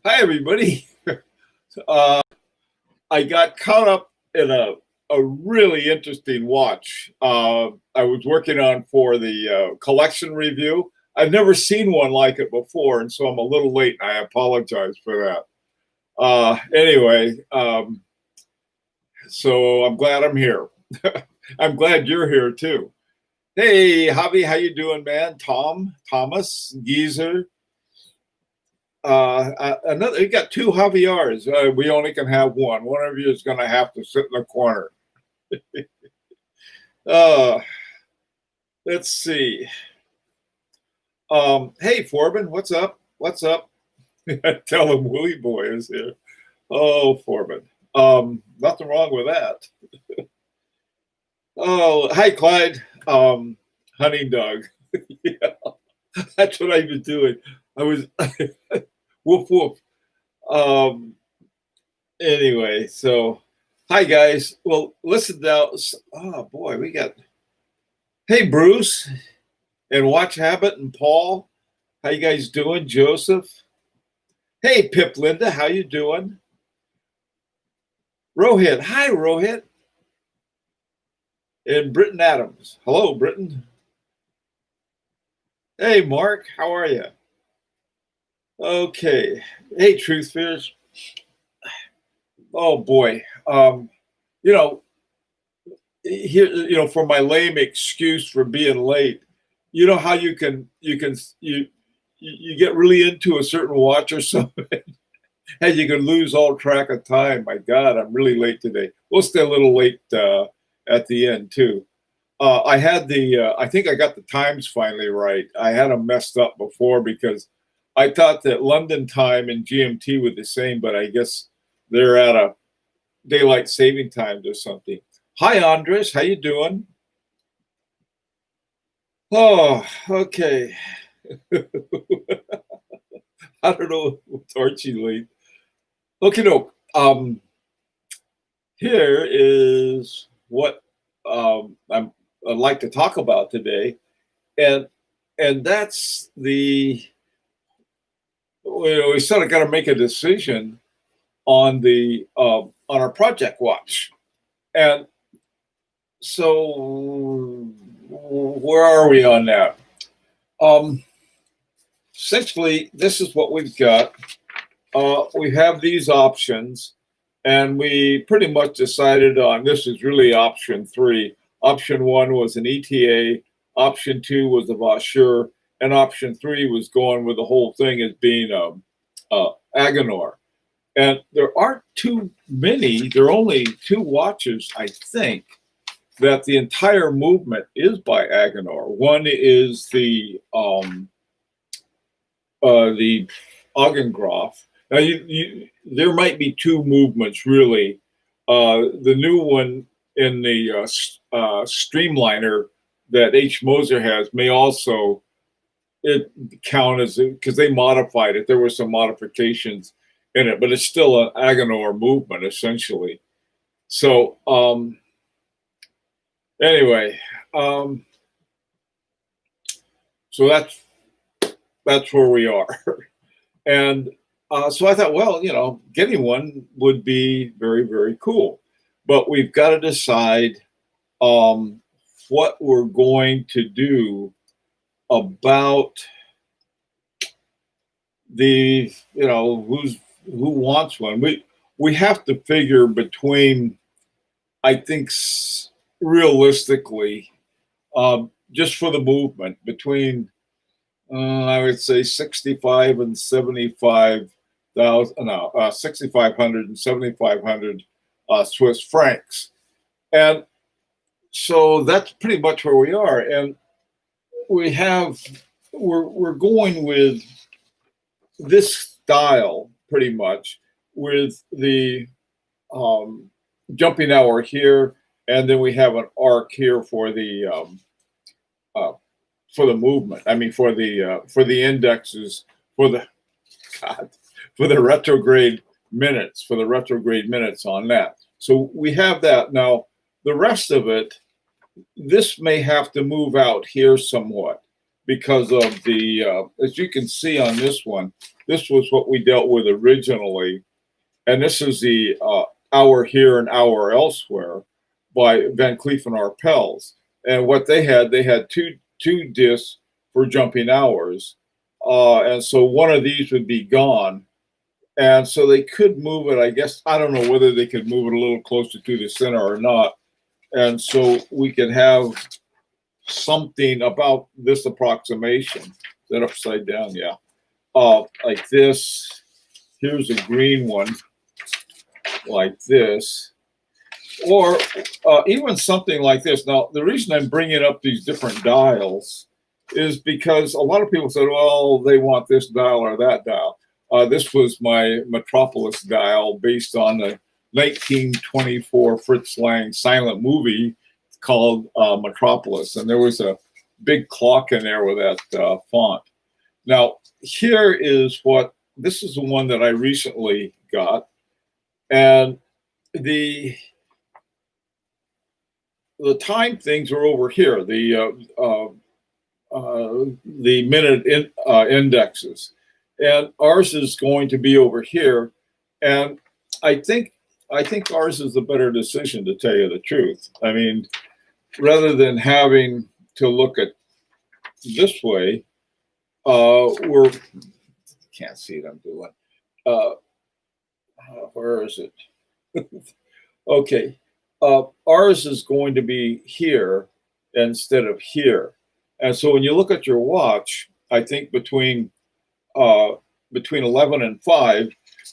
Hi, everybody. Uh, I got caught up in a really interesting watch I was working on for the collection review. I've never seen one like it before, and so I'm a little late, and I apologize for that. Anyway, so I'm glad I'm here. I'm glad you're here too. Hey, Javi, how you doing, man? Thomas, Geezer, another. You got two Javiers. We only can have one. One of you is going to have to sit in the corner. Uh, let's see. Hey, Forbin, what's up? What's up? Tell him Willie Boy is here. Oh, Forbin. Nothing wrong with that. Oh, hi, Clyde. Hunting dog. Yeah, that's what I've been doing. I was woof woof. Um, anyway, so hi guys. Well, listen now. Oh boy, we got. Hey, Bruce and Watch Habit and Paul. How you guys doing? Joseph. Hey, Pip Linda. How you doing? Rohit. Hi, Rohit. And Britton Adams. Hello, Britton. Hey, Mark. How are you? Okay. Hey, Truth Fears. Oh boy. You know, here, for my lame excuse for being late, you know how you get really into a certain watch or something, and you can lose all track of time. My God, I'm really late today. We'll stay a little late at the end too. I think I got the times finally right. I had them messed up before because I thought that London time and GMT were the same, but I guess they're at a daylight saving time or something. Hi, Andres. How you doing? Oh, okay. I don't know what's Archie late. Okay, no. Here is what I'd like to talk about today, and that's we sort of got to make a decision on the on our project watch, and so where are we on that? Um, Essentially, this is what we've got. We have these options, and we pretty much decided on this is really option three. Option one was an ETA, option two was the Vaucher, and option three was going with the whole thing as being Agenor. And there aren't too many, there are only two watches, I think, that the entire movement is by Agenor. One is the Augengraf. Now, there might be two movements really. The new one in the Streamliner that H. Moser has may also it count as because they modified it. There were some modifications in it, but it's still an Agenor movement essentially. So anyway, um, so that's where we are. And so I thought, well, getting one would be very, very cool. But we've got to decide what we're going to do about the, who wants one. We have to figure between, I think, realistically, just for the movement, between I would say 65 and 75,000, no, 6,500 and 7,500 Swiss francs. And so that's pretty much where we are. And we're going with this style pretty much with the jumping hour here. And then we have an arc here for the movement. I mean, for the indexes, for the God, for the retrograde minutes on that. So we have that now. The rest of it, this may have to move out here somewhat because of the, as you can see on this one, this was what we dealt with originally. And this is the Hour Here and Hour Elsewhere by Van Cleef and Arpels. And what they had two discs for jumping hours. And so one of these would be gone. And so they could move it, I guess. I don't know whether they could move it a little closer to the center or not. And so we could have something about this approximation. Is that upside down? Yeah. Like this. Here's a green one, like this. Or even something like this. Now, the reason I'm bringing up these different dials is because a lot of people said, well, they want this dial or that dial. This was my Metropolis dial based on the 1924 Fritz Lang silent movie called Metropolis. And there was a big clock in there with that font. Now, here is this is the one that I recently got. And the time things are over here, the minute indexes. And ours is going to be over here. And I think ours is the better decision, to tell you the truth. I mean, rather than having to look at this way, we're, can't see what I'm doing. Where is it? Okay. Ours is going to be here instead of here. And so when you look at your watch, I think between 11 and 5,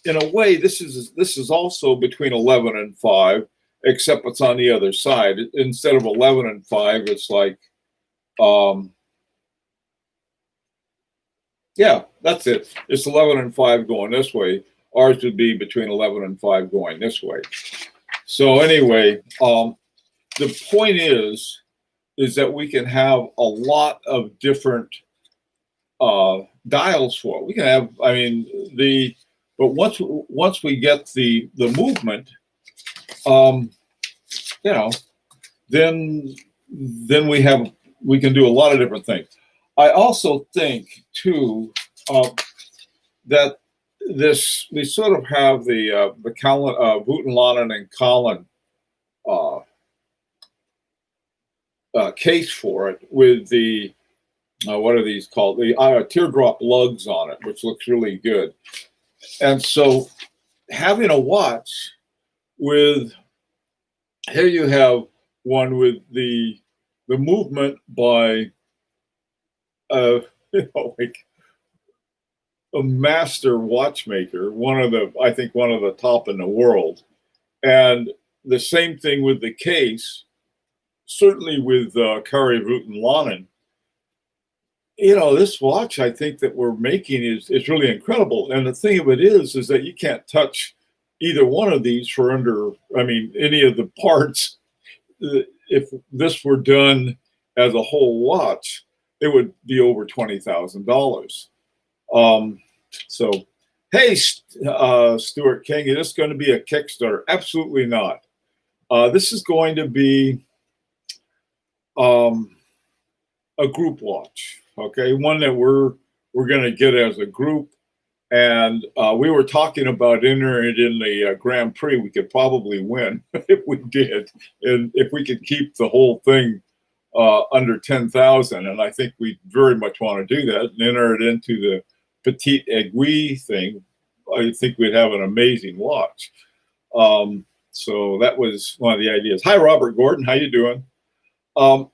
in a way, this is also between 11 and 5, except it's on the other side. Instead of 11 and 5, it's like, yeah, that's it. It's 11 and 5 going this way. Ours would be between 11 and 5 going this way. So anyway, the point is that we can have a lot of different dials for it. We can have, I mean, but once we get the movement, you know, then we can do a lot of different things. I also think too that we sort of have the Wooten, Lonnen and Collin case for it with the what are these called? The teardrop lugs on it, which looks really good. And so having a watch with, here you have one with the movement by like a master watchmaker, I think one of the top in the world. And the same thing with the case, certainly with Kari Wooten Lonnen. You know, this watch I think that we're making is really incredible. And the thing of it is that you can't touch either one of these for under, I mean, any of the parts. If this were done as a whole watch, it would be over $20,000. So, hey, Stuart King, is this going to be a Kickstarter? Absolutely not. This is going to be a group watch, okay? One that we're going to get as a group. And we were talking about entering it in the Grand Prix. We could probably win if we did, and if we could keep the whole thing under 10,000. And I think we very much want to do that and enter it into the Petite Aiguille thing. I think we'd have an amazing watch. So that was one of the ideas. Hi, Robert Gordon. How you doing? I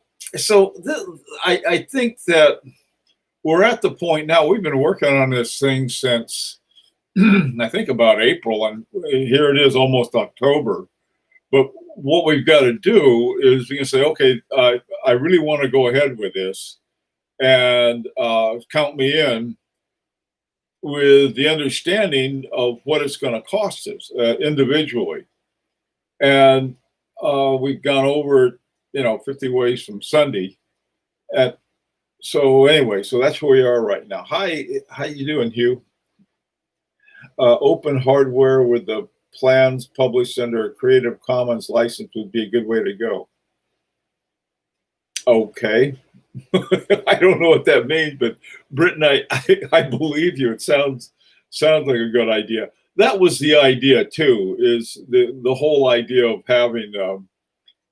think that we're at the point now, we've been working on this thing since, I think about April, and here it is almost October. But what we've got to do is we can say, okay, I really want to go ahead with this, and count me in, with the understanding of what it's going to cost us individually. And we've gone over, 50 ways from Sunday. So anyway, so that's where we are right now. Hi, how you doing, Hugh? Open hardware with the plans published under a Creative Commons license would be a good way to go. Okay. I don't know what that means, but Britton, I believe you. It sounds like a good idea. That was the idea too. Is the whole idea of having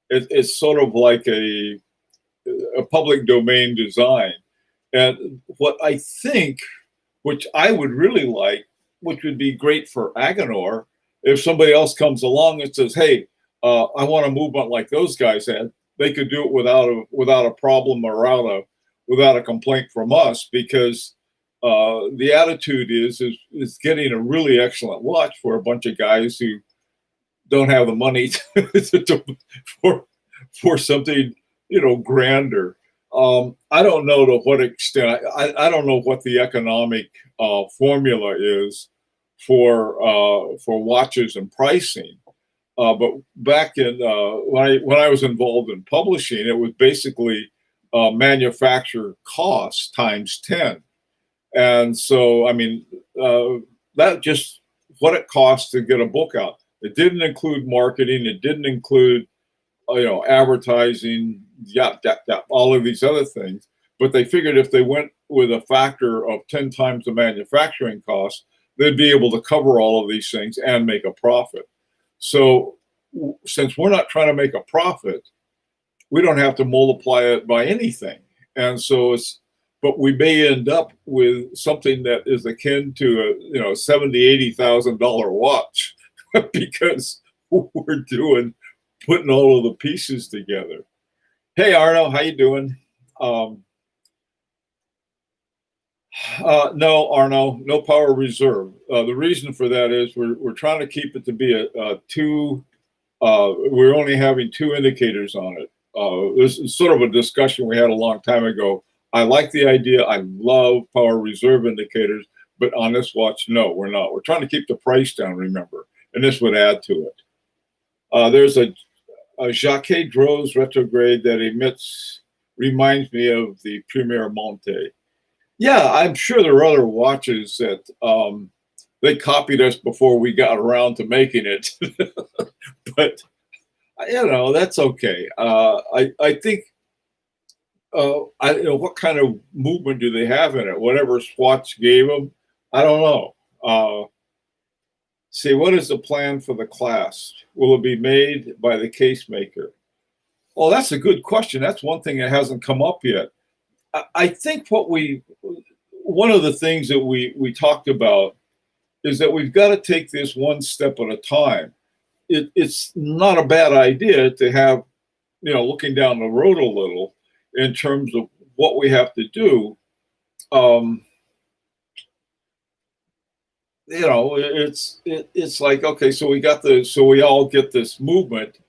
it's sort of like a public domain design. And what I think, which I would really like, which would be great for Aganor, if somebody else comes along and says, "Hey, I want a movement like those guys had," they could do it without a problem or without a complaint from us, because the attitude is getting a really excellent watch for a bunch of guys who don't have the money for for something grander. I don't know to what extent. I don't know what the economic formula is for watches and pricing. But back in when I was involved in publishing, it was basically manufacturer cost times 10. And so, I mean, that just what it costs to get a book out. It didn't include marketing. It didn't include, advertising, all of these other things. But they figured if they went with a factor of 10 times the manufacturing cost, they'd be able to cover all of these things and make a profit. So since we're not trying to make a profit, we don't have to multiply it by anything. And so but we may end up with something that is akin to a $70,000-$80,000 watch because we're putting all of the pieces together. Hey Arno, how you doing? No, Arno, no power reserve. The reason for that is we're trying to keep it to be a two. We're only having two indicators on it. This is sort of a discussion we had a long time ago. I like the idea. I love power reserve indicators, but on this watch, no, we're not. We're trying to keep the price down, remember, and this would add to it. There's a Jacquet Droz retrograde that reminds me of the Premier Monte. Yeah, I'm sure there are other watches that they copied us before we got around to making it, but that's okay. I think. What kind of movement do they have in it? Whatever Swatch gave them, I don't know. See, what is the plan for the clasp? Will it be made by the case maker? Well, that's a good question. That's one thing that hasn't come up yet. I think one of the things that we talked about is that we've got to take this one step at a time. It's not a bad idea to have, looking down the road a little, in terms of what we have to do. It's like, okay, so we all get this movement,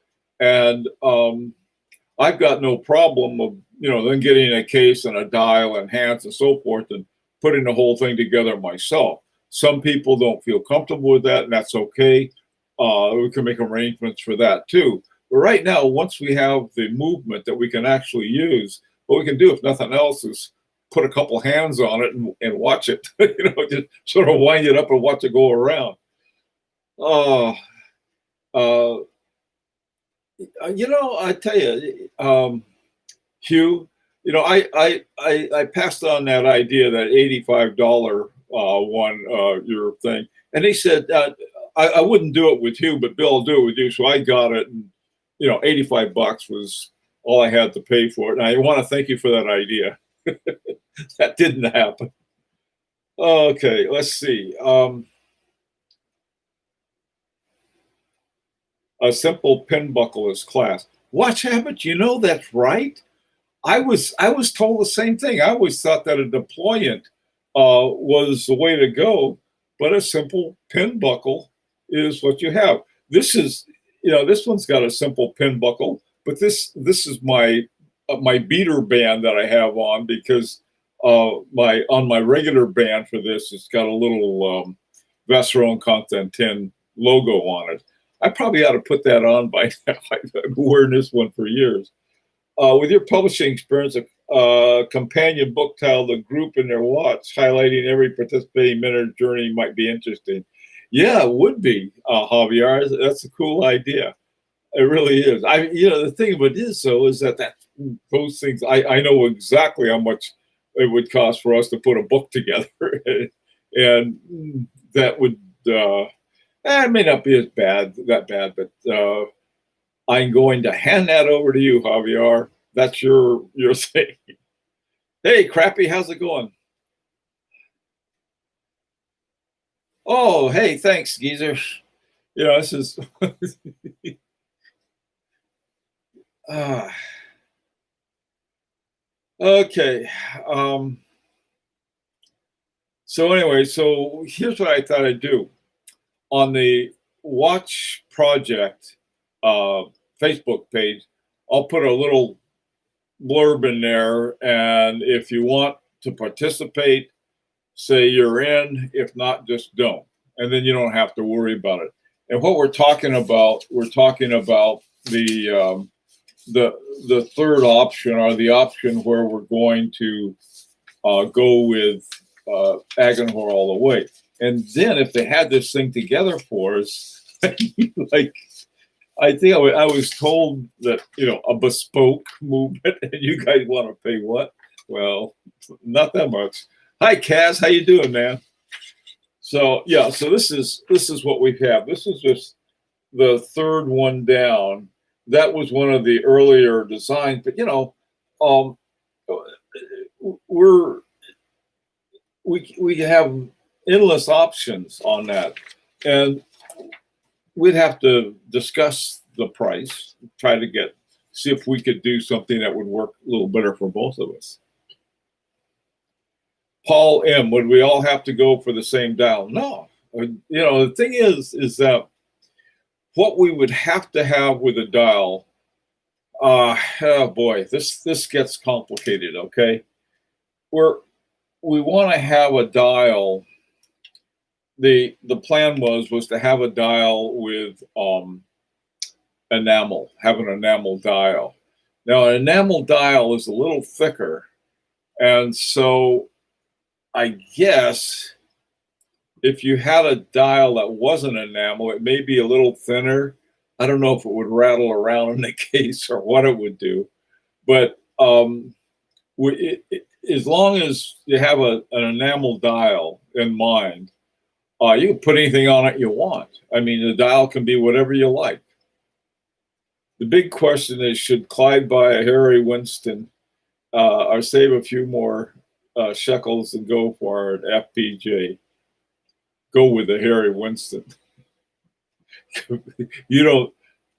and I've got no problem of then getting a case and a dial and hands and so forth and putting the whole thing together myself. Some people don't feel comfortable with that, and that's okay. We can make arrangements for that too. But right now, once we have the movement that we can actually use, what we can do, if nothing else, is put a couple hands on it and watch it. Just sort of wind it up and watch it go around. I tell you, Hugh, I passed on that idea, that $85 one, your thing, and he said I wouldn't do it with you, but Bill will do it with you. So I got it, and $85 was all I had to pay for it. And I want to thank you for that idea. That didn't happen. Okay, let's see. A simple pin buckle is class. Watch habit, that's right. I was told the same thing. I always thought that a deployant was the way to go, but a simple pin buckle is what you have. This is, this one's got a simple pin buckle, but this is my beater band that I have on, because on my regular band for this, it's got a little Vacheron Constantin logo on it. I probably ought to put that on by now. I've been wearing this one for years. With your publishing experience, a companion book titled "The Group in Their Watch," highlighting every participating minute journey, might be interesting. Yeah, it would be, Javier. That's a cool idea. It really is. The thing of it is, though, is that those things, I know exactly how much it would cost for us to put a book together, and that would, it may not be that bad, but I'm going to hand that over to you, Javier. That's your thing. Hey, Crappy, how's it going? Oh, hey, thanks, Geezer. This is. uh, okay. Um, so anyway, so here's what I thought I'd do on the Watch Project uh, Facebook page. I'll put a little blurb in there, and if you want to participate, say you're in. If not, just don't, and then you don't have to worry about it. And what we're talking about the the third option, or the option where we're going to go with Agenhor all the way. And then if they had this thing together for us, like I think I was told that a bespoke movement, and you guys want to pay what? Well, not that much. Hi, Kaz, how you doing, man? So yeah, so this is what we have. This is just the third one down. That was one of the earlier designs, but um, we're we have endless options on that, and we'd have to discuss the price, try to see if we could do something that would work a little better for both of us. Paul M, would we all have to go for the same dial? No. The thing is that what we would have to have with a dial, oh boy, this gets complicated. Okay, we want to have a dial. The plan was to have a dial with enamel, have an enamel dial. Now, an enamel dial is a little thicker, and so I guess if you had a dial that wasn't enamel, it may be a little thinner. I don't know if it would rattle around in the case or what it would do, but as long as you have an enamel dial in mind, you can put anything on it you want. I mean, the dial can be whatever you like. The big question is, should Clyde buy a Harry Winston or save a few more shekels and go for an FPJ? Go with the Harry Winston.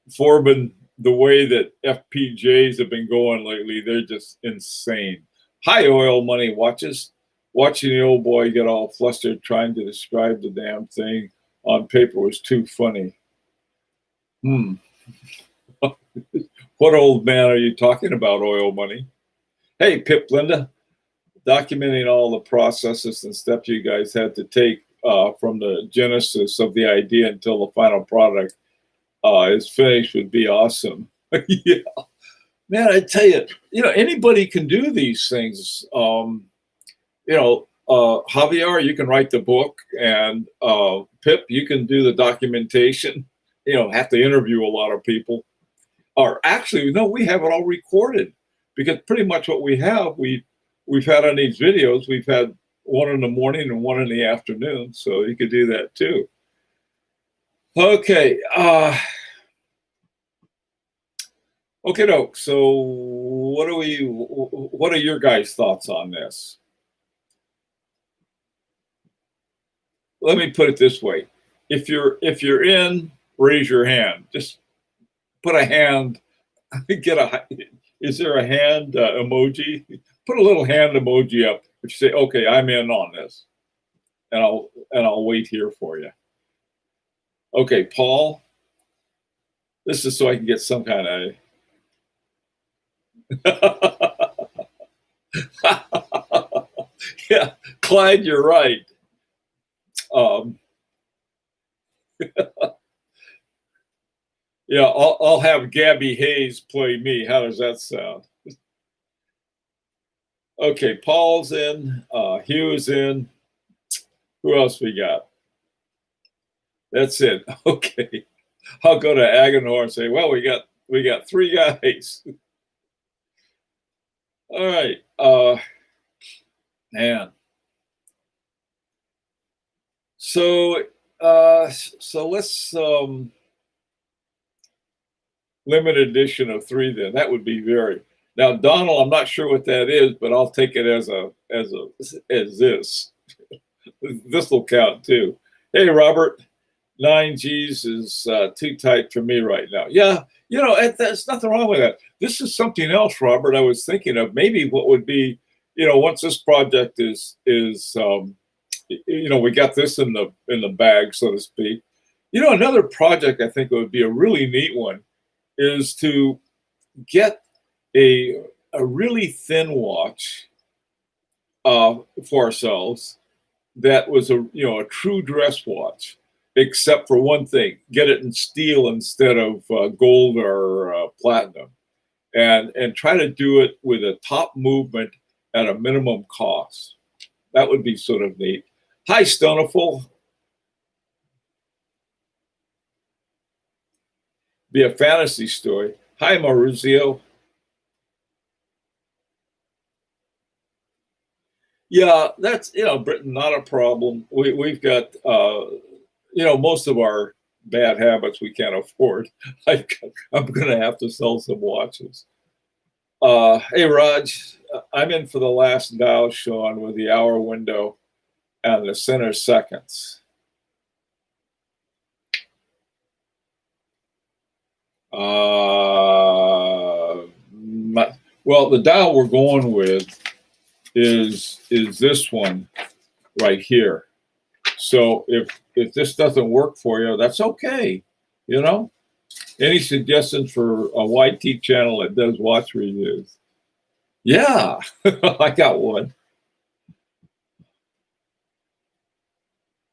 Forbin, the way that FPJs have been going lately, they're just insane. Hi, Oil Money Watches. Watching the old boy get all flustered trying to describe the damn thing on paper was too funny. What old man are you talking about, Oil Money? Hey, Pip Linda. Documenting all the processes and steps you guys had to take from the genesis of the idea until the final product is finished would be awesome. Yeah, man, I tell you, anybody can do these things. Javier, you can write the book, and Pip, you can do the documentation. Have to interview a lot of people. Or actually, no, we have it all recorded, because pretty much what we've had on these videos, we've had one in the morning and one in the afternoon, so you could do that too. Okay. Okay, doke. So what are your guys' thoughts on this? Let me put it this way. If you're in, raise your hand. Just put a hand, is there a hand emoji? Put a little hand emoji up if you say, okay, I'm in on this. And I'll wait here for you. Okay, Paul. This is so I can get some kind of yeah, Clyde, you're right. Yeah, I'll have Gabby Hayes play me. How does that sound? Okay, Paul's in. Hugh's in. Who else we got? That's it. Okay. I'll go to Agenor and say, well, we got three guys. All right. Man. So so let's limit edition of three then. That would be very now Donald, I'm not sure what that is, but I'll take it as this. This will count too. Hey Robert, 9Gs is too tight for me right now. Yeah, there's nothing wrong with that. This is something else, Robert. I was thinking of maybe what would be, once this project is we got this in the bag, so to speak. Another project I think would be a really neat one is to get a really thin watch for ourselves that was a true dress watch, except for one thing: get it in steel instead of gold or platinum, and try to do it with a top movement at a minimum cost. That would be sort of neat. Hi, Stoneful. Be a fantasy story. Hi, Maurizio. Yeah, that's Britain, not a problem. We've got most of our bad habits we can't afford. I'm going to have to sell some watches. Hey, Raj, I'm in for the last Dow, Sean, with the hour window and the center seconds. Well, the Dow we're going with is this one right here. So if this doesn't work for you, that's okay. Any suggestions for a YT channel that does watch reviews? Yeah, I got one.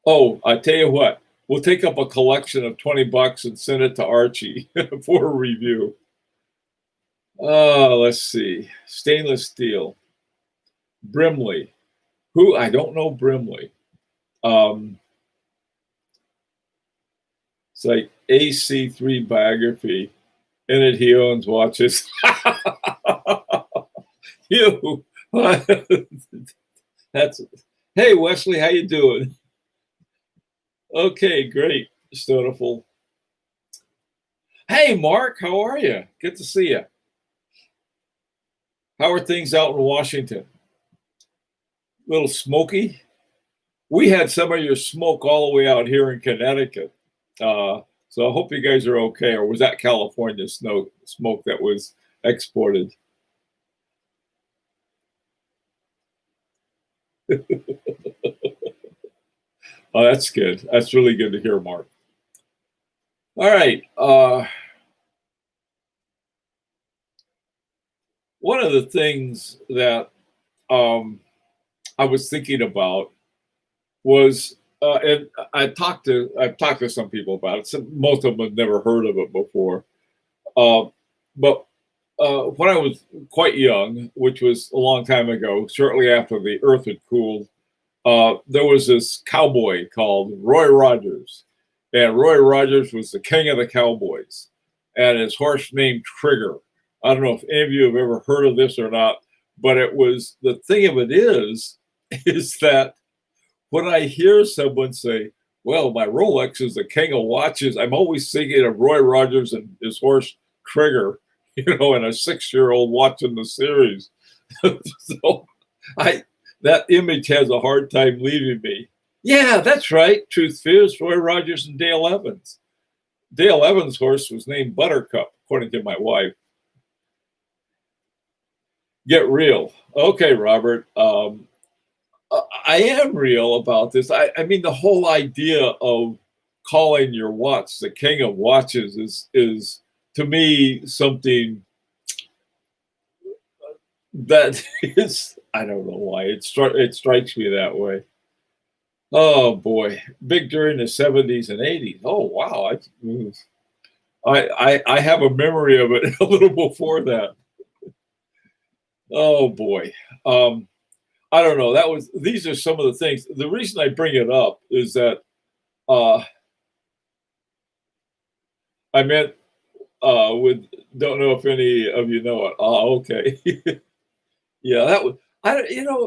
Oh, I tell you what, we'll take up a collection of $20 and send it to Archie for a review. Let's see. Stainless steel. Brimley. Who? I don't know Brimley. It's like AC3 biography. In it, he owns watches. You. That's. Hey, Wesley, how you doing? Okay, great, Stoneful. Hey, Mark, how are you? Good to see you. How are things out in Washington? A little smoky? We had some of your smoke all the way out here in Connecticut. So I hope you guys are okay. Or was that California smoke that was exported? Oh, that's good. That's really good to hear, Mark. All right. One of the things that I was thinking about was, and I've talked to some people about it. Most of them have never heard of it before. But when I was quite young, which was a long time ago, shortly after the Earth had cooled, there was this cowboy called Roy Rogers, and Roy Rogers was the king of the cowboys, and his horse named Trigger. I don't know if any of you have ever heard of this or not, but it was the thing of it is that when I hear someone say, well, my Rolex is the king of watches, I'm always thinking of Roy Rogers and his horse Trigger, and a 6-year-old watching the series. So that image has a hard time leaving me. Yeah, that's right. Truth Fears, Roy Rogers and Dale Evans. Dale Evans' horse was named Buttercup, according to my wife. Get real. Okay, Robert. I am real about this. I mean, the whole idea of calling your watch the king of watches is to me something that is, I don't know why it strikes me that way. Oh boy, big during the 70s and 80s. Oh wow, I have a memory of it a little before that. Oh boy. I don't know. These are some of the things. The reason I bring it up is that I meant with, don't know if any of you know it. Oh, okay. Yeah, that was,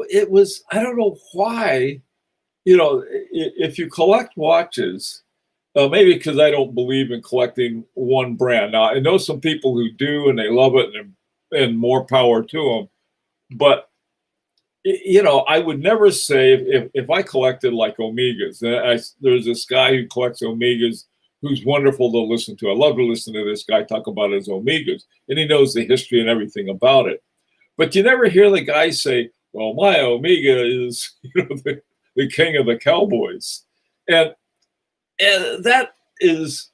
it was, I don't know why, if you collect watches, maybe because I don't believe in collecting one brand. Now, I know some people who do and they love it, and more power to them. But I would never say if I collected like Omegas. There's this guy who collects Omegas who's wonderful to listen to. I love to listen to this guy talk about his Omegas, and he knows the history and everything about it. But you never hear the guy say, "Well, my Omega is the king of the cowboys," and that is,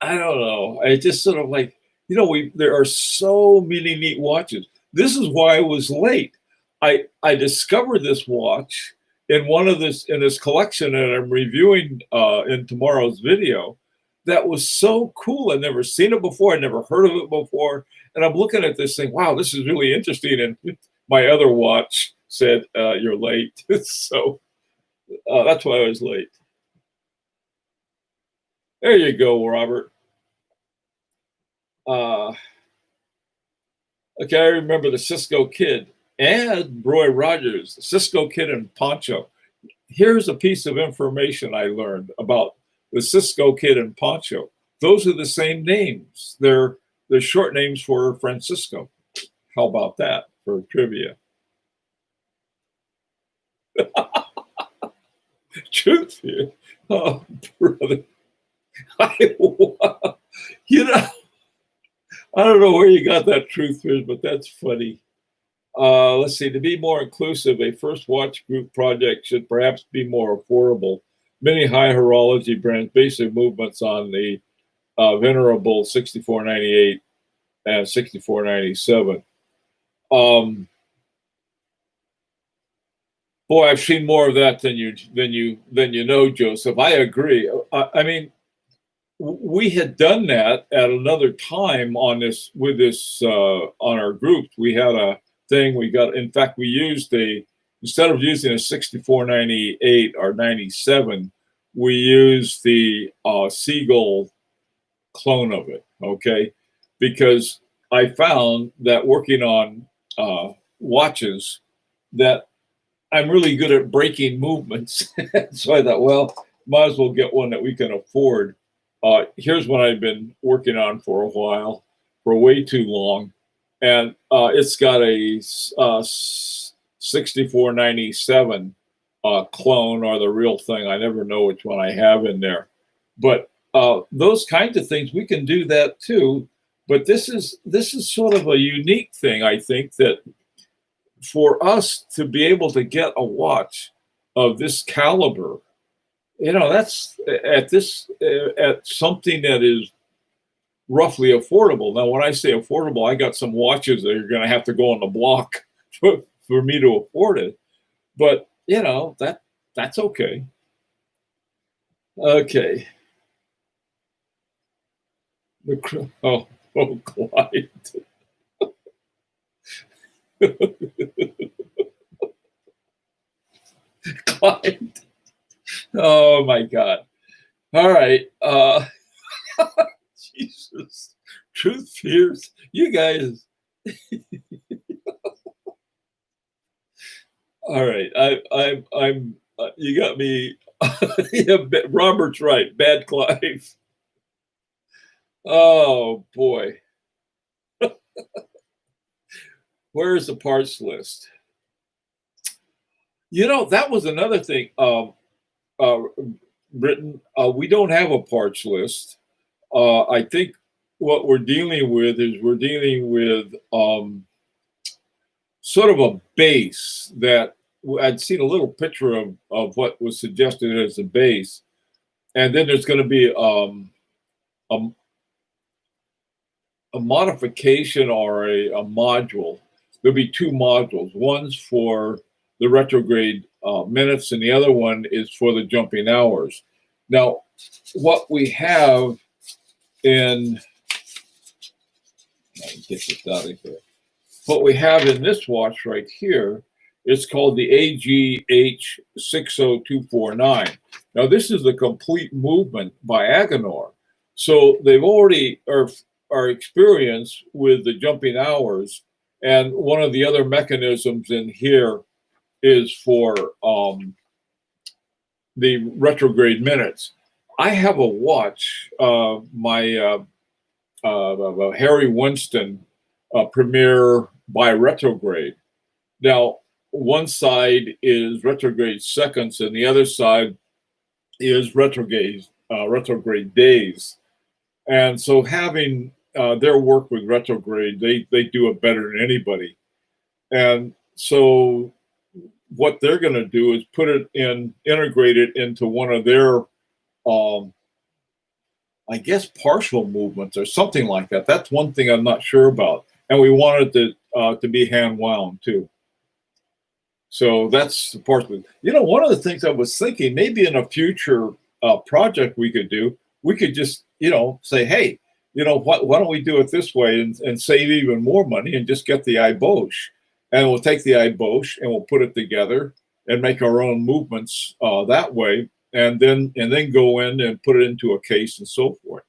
I don't know. I just sort of like, there are so many neat watches. This is why I was late. I discovered this watch in this collection that I'm reviewing in tomorrow's video. That was so cool. I'd never seen it before. I'd never heard of it before. And I'm looking at this thing. Wow, this is really interesting. And my other watch said, "You're late." So that's why I was late. There you go, Robert. Okay, I remember the Cisco Kid and Roy Rogers, the Cisco Kid and Poncho. Here's a piece of information I learned about the Cisco Kid and Poncho. Those are the same names. They're short names for Francisco. How about that for trivia? Truth here. Oh, brother. You know, I don't know where you got that truth here, but that's funny. Let's see. To be more inclusive, a first watch group project should perhaps be more affordable. Many high horology brands base their movements on the venerable 6498 and 6497. Boy, I've seen more of that than you know, Joseph. I agree. I mean, we had done that at another time on this on our group. We had a thing. In fact, we used instead of using a 6498 or 97, we used the Seagull clone of it. Okay, because I found that working on watches that I'm really good at breaking movements. So I thought, well, might as well get one that we can afford. Here's one I've been working on for a while, for way too long. And it's got a 6497 clone, or the real thing. I never know which one I have in there. But those kinds of things, we can do that too. But this is sort of a unique thing, I think, that for us to be able to get a watch of this caliber, that's at something that is roughly affordable. Now, when I say affordable, I got some watches that are going to have to go on the block for me to afford it. But that's okay. Okay. Oh, Clyde. Clyde. Oh my God. All right. Jesus. Truth fears. You guys. All right. I'm you got me. Yeah, Robert's right. Bad Clive. Oh boy. Where's the parts list? That was another thing. Britain, we don't have a parts list. I think what we're dealing with sort of a base that I'd seen a little picture of what was suggested as a base. And then there's going to be a modification or a module. There'll be two modules. One's for the retrograde minutes, and the other one is for the jumping hours. Now, what we have in, get this out of here. What we have in this watch right here is called the AGH 60249. Now, this is the complete movement by Agenor. So they've already are experienced with the jumping hours. And one of the other mechanisms in here is for the retrograde minutes. I have a watch, Harry Winston Premier by retrograde. Now, one side is retrograde seconds, and the other side is retrograde days. And so, having their work with retrograde, they do it better than anybody. And so, what they're going to do is integrate it into one of their, I guess, partial movements or something like that. That's one thing I'm not sure about. And we wanted to be hand wound too. So that's the part of it. One of the things I was thinking, maybe in a future project we could do, we could just, say, hey, why don't we do it this way and save even more money and just get the iBosch. And we'll take the iBosch and we'll put it together and make our own movements that way, and then go in and put it into a case and so forth.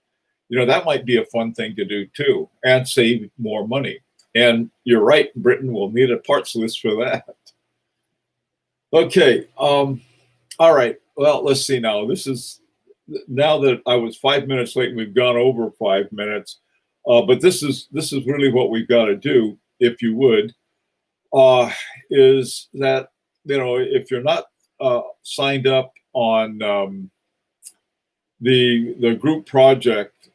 That might be a fun thing to do too, and save more money. And you're right, Britain will need a parts list for that. Okay. All right. Well, let's see now. Now that I was 5 minutes late, and we've gone over 5 minutes. But this is really what we've got to do, if you would. Is that, if you're not signed up on the group project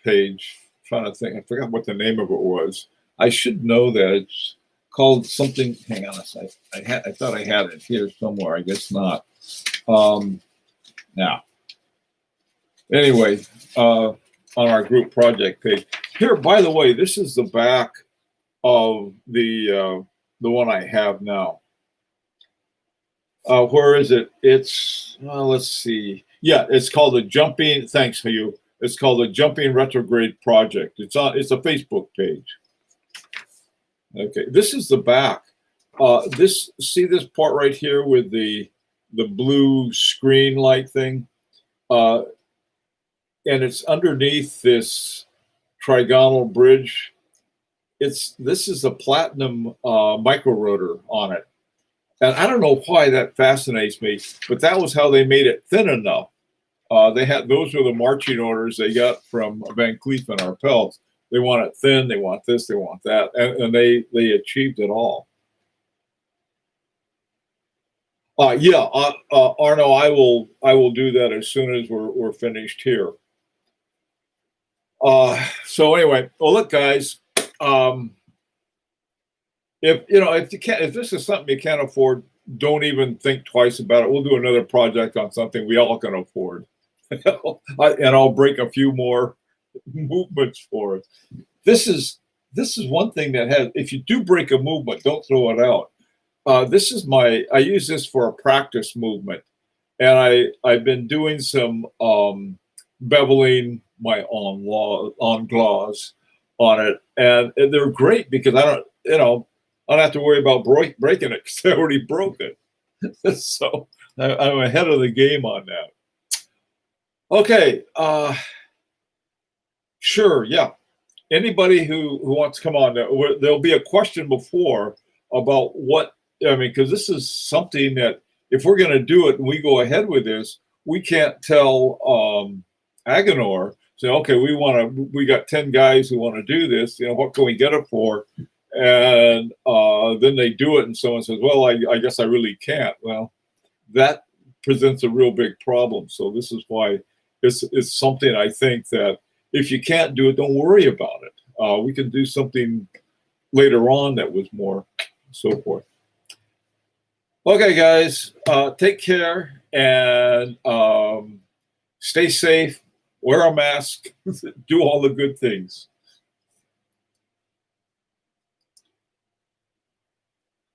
page, I'm trying to think, I forgot what the name of it was. I should know that. It's called something. Hang on a sec. I thought I had it here somewhere. I guess not. Now, anyway, on our group project page here. By the way, this is the back of the one I have now. Where is it? It's let's see. Yeah, it's called the Jumping. Thanks for you. It's called the Jumping Retrograde Project. It's a Facebook page. Okay, this is the back. See this part right here with the blue screen light thing, and it's underneath this trigonal bridge. This is a platinum micro rotor on it, and I don't know why that fascinates me, but that was how they made it thin enough. Those were the marching orders they got from Van Cleef and Arpels. They want it thin, they want this, they want that, and they achieved it all. Arno, I will do that as soon as we're finished here. So anyway, well, look, guys, if this is something you can't afford, don't even think twice about it. We'll do another project on something we all can afford, and I'll break a few more movements for it. This is one thing that has. If you do break a movement, don't throw it out. I use this for a practice movement, and I've been doing some beveling my on glass on it, and they're great because I don't have to worry about breaking it because I already broke it. So I'm ahead of the game on that. Okay, sure, yeah. Anybody who wants to come on, there'll be a question before about what. I mean, because this is something that if we're going to do it and we go ahead with this, we can't tell Agenor, say, okay, we got 10 guys who want to do this. What can we get it for? And then they do it, and someone says, well, I guess I really can't. Well, that presents a real big problem. So this is why it's something I think that if you can't do it, don't worry about it. We can do something later on that was more so forth. Okay, guys, take care and stay safe, wear a mask, do all the good things.